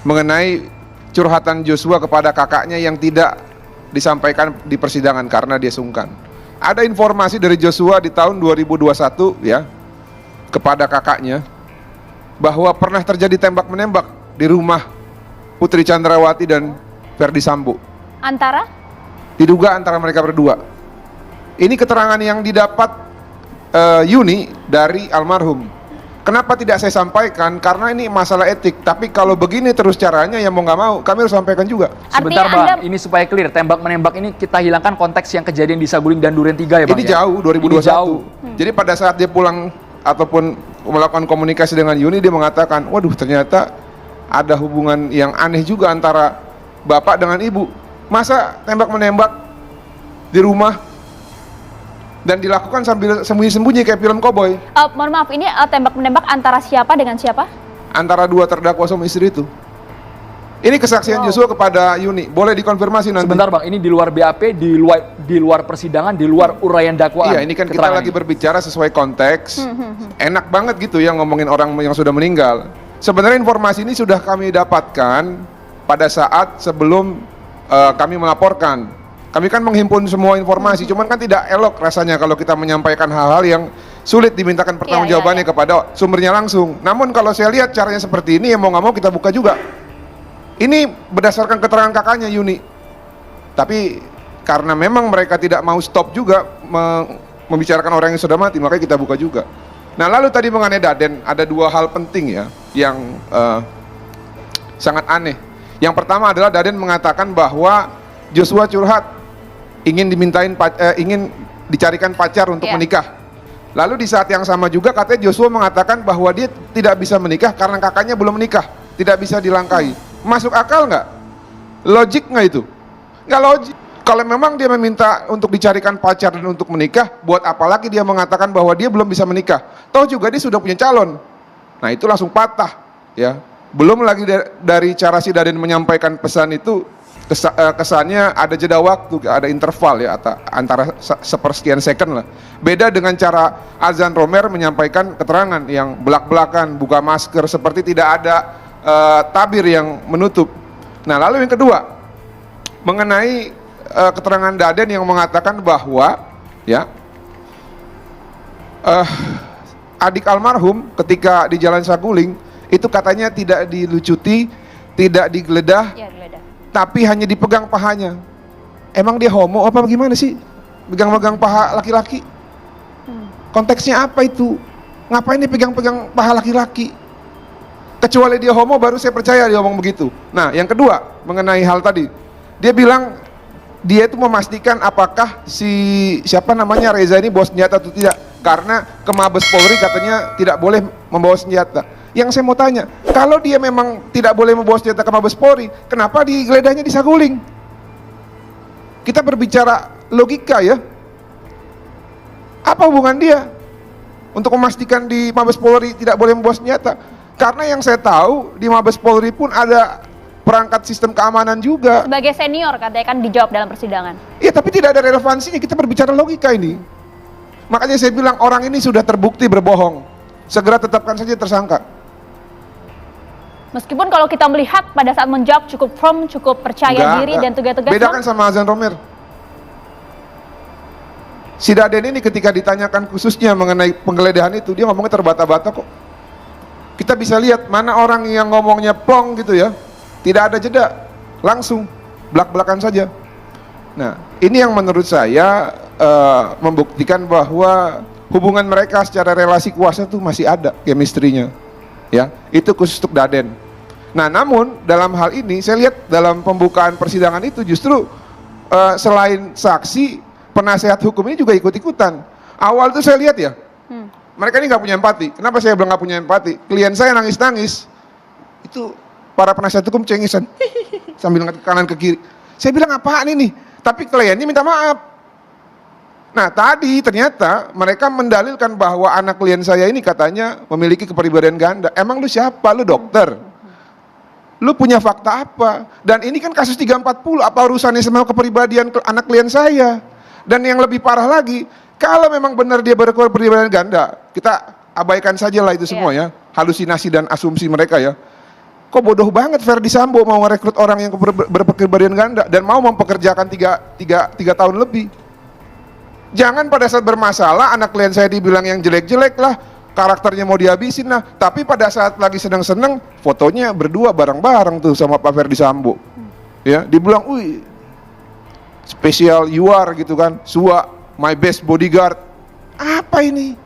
mengenai curhatan Joshua kepada kakaknya yang tidak disampaikan di persidangan karena dia sungkan. Ada informasi dari Joshua di tahun 2021 ya kepada kakaknya bahwa pernah terjadi tembak-menembak di rumah Putri Chandrawati dan Ferdi Sambo. Diduga antara mereka berdua. Ini keterangan yang didapat Yuni dari almarhum. Kenapa tidak saya sampaikan? Karena ini masalah etik. Tapi kalau begini terus caranya, ya mau nggak mau, kami harus sampaikan juga. Sebentar Bang, ini supaya clear. Tembak menembak ini kita hilangkan konteks yang kejadian di Saguling dan Duren 3 ya Bang? Ini ya? jauh, 2021. Ini jauh. Jadi pada saat dia pulang ataupun melakukan komunikasi dengan Yuni, dia mengatakan, waduh ternyata ada hubungan yang aneh juga antara bapak dengan ibu. Masa tembak menembak di rumah dan dilakukan sambil sembunyi-sembunyi kayak film koboi. Mohon maaf, ini tembak menembak antara siapa dengan siapa? Antara dua terdakwa suami istri itu. Ini kesaksian Joshua kepada Yuni. Boleh dikonfirmasi nanti. Sebentar Bang, ini di luar BAP, di luar persidangan, di luar uraian dakwaan. Iya, ini kan kita lagi berbicara sesuai konteks. Enak banget gitu ya ngomongin orang yang sudah meninggal. Sebenarnya informasi ini sudah kami dapatkan pada saat sebelum kami melaporkan. Kami kan menghimpun semua informasi, cuman kan tidak elok rasanya kalau kita menyampaikan hal-hal yang sulit dimintakan pertanggungjawabannya kepada sumbernya langsung. Namun kalau saya lihat caranya seperti ini, ya mau nggak mau kita buka juga. Ini berdasarkan keterangan kakaknya Yuni. Tapi karena memang mereka tidak mau stop juga membicarakan orang yang sudah mati, makanya kita buka juga. Nah lalu tadi mengenai Daden, ada dua hal penting ya yang sangat aneh. Yang pertama adalah Daden mengatakan bahwa Joshua curhat ingin dicarikan pacar untuk menikah. Lalu di saat yang sama juga katanya Joshua mengatakan bahwa dia tidak bisa menikah karena kakaknya belum menikah, tidak bisa dilangkahi. Masuk akal nggak? Logik nggak itu? Nggak logik. Kalau memang dia meminta untuk dicarikan pacar dan untuk menikah, buat apa lagi dia mengatakan bahwa dia belum bisa menikah? Tahu juga dia sudah punya calon. Nah itu langsung patah, ya. Belum lagi dari cara si Daden menyampaikan pesan itu. Kesannya ada jeda waktu, ada interval ya antara sepersekian second lah. Beda dengan cara Azan Romer menyampaikan keterangan yang belak-belakan, buka masker, seperti tidak ada tabir yang menutup. Nah lalu yang kedua, mengenai keterangan Daden yang mengatakan bahwa ya adik almarhum ketika di Jalan Saguling itu katanya tidak dilucuti, tidak digeledah, tapi hanya dipegang pahanya. Emang dia homo apa bagaimana sih? Pegang-pegang paha laki-laki? Konteksnya apa itu? Ngapain dia pegang-pegang paha laki-laki? Kecuali dia homo baru saya percaya dia ngomong begitu. Nah yang kedua mengenai hal tadi, dia bilang dia itu memastikan apakah siapa namanya Reza ini bawa senjata atau tidak, karena ke Mabes Polri katanya tidak boleh membawa senjata. Yang saya mau tanya, kalau dia memang tidak boleh membawa senjata ke Mabes Polri, kenapa digeledahnya di Saguling? Kita berbicara logika ya. Apa hubungan dia untuk memastikan di Mabes Polri tidak boleh membawa senjata? Karena yang saya tahu di Mabes Polri pun ada perangkat sistem keamanan juga. Sebagai senior katanya kan dijawab dalam persidangan. Iya, tapi tidak ada relevansinya, kita berbicara logika ini. Makanya saya bilang orang ini sudah terbukti berbohong. Segera tetapkan saja tersangka. Meskipun kalau kita melihat pada saat menjawab cukup firm, cukup percaya diri dan tegas-tegas. Bedakan sama Azan Romer. Si Daden ini ketika ditanyakan khususnya mengenai penggeledahan itu, dia ngomongnya terbata-bata kok. Kita bisa lihat mana orang yang ngomongnya plong gitu ya, tidak ada jeda, langsung belak-belakan saja. Nah, ini yang menurut saya membuktikan bahwa hubungan mereka secara relasi kuasa itu masih ada chemistry-nya. Ya, itu khusus untuk Daden. Nah, namun dalam hal ini saya lihat dalam pembukaan persidangan itu justru selain saksi, penasehat hukum ini juga ikut-ikutan. Awal itu saya lihat ya, mereka ini nggak punya empati. Kenapa saya bilang nggak punya empati? Klien saya nangis-nangis, itu para penasihat hukum cengisan, sambil ngeliat ke kanan ke kiri. Saya bilang apaan ini? Tapi kliennya minta maaf. Nah tadi ternyata mereka mendalilkan bahwa anak klien saya ini katanya memiliki kepribadian ganda. Emang lu siapa? Lu dokter? Lu punya fakta apa? Dan ini kan kasus 340, apa urusannya sama kepribadian anak klien saya? Dan yang lebih parah lagi, kalau memang benar dia berkepribadian ganda, kita abaikan saja lah itu semua ya, halusinasi dan asumsi mereka ya. kok bodoh banget Verdi Sambo mau merekrut orang yang berkepribadian ganda dan mau mempekerjakan tiga tahun lebih. Jangan pada saat bermasalah anak klien saya dibilang yang jelek-jelek lah, karakternya mau dihabisin lah, tapi pada saat lagi seneng-seneng fotonya berdua bareng-bareng tuh sama Pak Verdi Sambo. Ya, dibilang, "Wih, spesial you are," gitu kan, "Sua, my best bodyguard." Apa ini?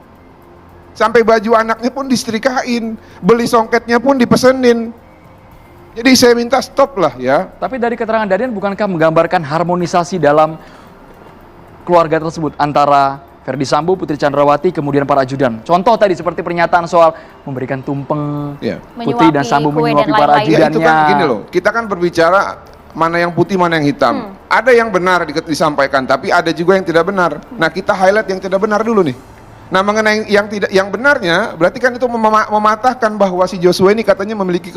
Sampai baju anaknya pun disetrikain, beli songketnya pun dipesenin. Jadi saya minta stop lah ya. Tapi dari keterangan Dadian bukankah menggambarkan harmonisasi dalam keluarga tersebut antara Verdi Sambo, Putri Chandrawati, kemudian para ajudan. Contoh tadi seperti pernyataan soal memberikan tumpeng, Ya. Putri dan Sambo kue menyuapi dan para lain-lain. Ya ajudannya. itu kan gini loh, kita kan berbicara mana yang putih, mana yang hitam. Ada yang benar disampaikan, tapi ada juga yang tidak benar. Nah kita highlight yang tidak benar dulu nih. Nah mengenai yang benarnya, berarti kan itu mematahkan bahwa si Joshua ini katanya memiliki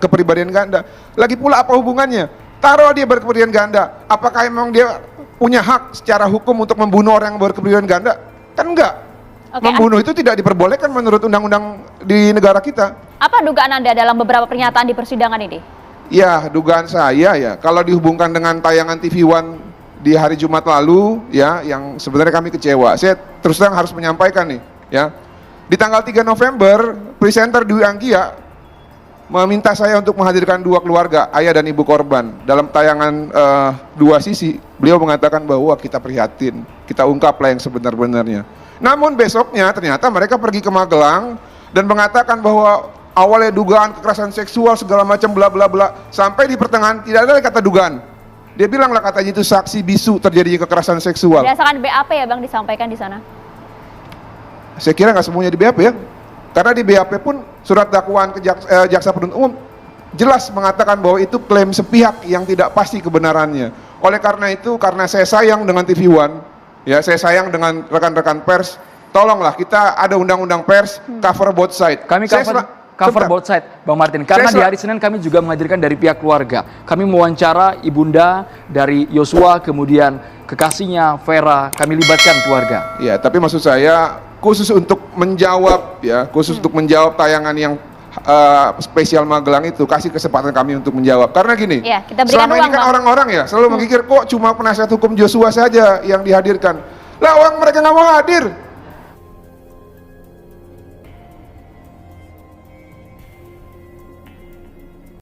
kepribadian ganda. Lagi pula apa hubungannya? Taruh dia berkepribadian ganda, apakah emang dia punya hak secara hukum untuk membunuh orang yang berkepribadian ganda? Kan enggak. Oke, Membunuh itu tidak diperbolehkan menurut undang-undang di negara kita. Apa dugaan Anda dalam beberapa pernyataan di persidangan ini? Ya, dugaan saya ya, kalau dihubungkan dengan tayangan TV One di hari Jumat lalu, ya, yang sebenarnya kami kecewa. Saya terus terang harus menyampaikan nih, ya. Di tanggal 3 November, presenter Dwi Anggia meminta saya untuk menghadirkan dua keluarga, ayah dan ibu korban. Dalam tayangan dua sisi, beliau mengatakan bahwa kita prihatin, kita ungkaplah yang sebenar-benarnya. Namun besoknya ternyata mereka pergi ke Magelang dan mengatakan bahwa awalnya dugaan kekerasan seksual segala macam bla bla bla, sampai di pertengahan tidak ada kata dugaan. Dia bilang lah katanya itu saksi bisu terjadinya kekerasan seksual. Berdasarkan BAP ya Bang disampaikan di sana. Saya kira nggak semuanya di BAP ya, karena di BAP pun surat dakwaan ke jaksa penuntut umum jelas mengatakan bahwa itu klaim sepihak yang tidak pasti kebenarannya. Oleh karena itu, karena saya sayang dengan TV One, ya saya sayang dengan rekan-rekan pers, tolonglah kita ada undang-undang pers, cover both side. Kami cover both side, Bang Martin. Karena di hari Senin kami juga menghadirkan dari pihak keluarga. Kami mewawancara ibunda dari Yosua, kemudian kekasihnya Vera, kami libatkan keluarga. Ya, tapi maksud saya khusus untuk menjawab ya, khusus untuk menjawab tayangan yang spesial Magelang itu, kasih kesempatan kami untuk menjawab. Karena gini, Ya, kita berikan selama ini ruang, kan Bang. orang-orang ya selalu menggigir kok cuma penasihat hukum Joshua saja yang dihadirkan. Lah orang mereka nggak mau hadir.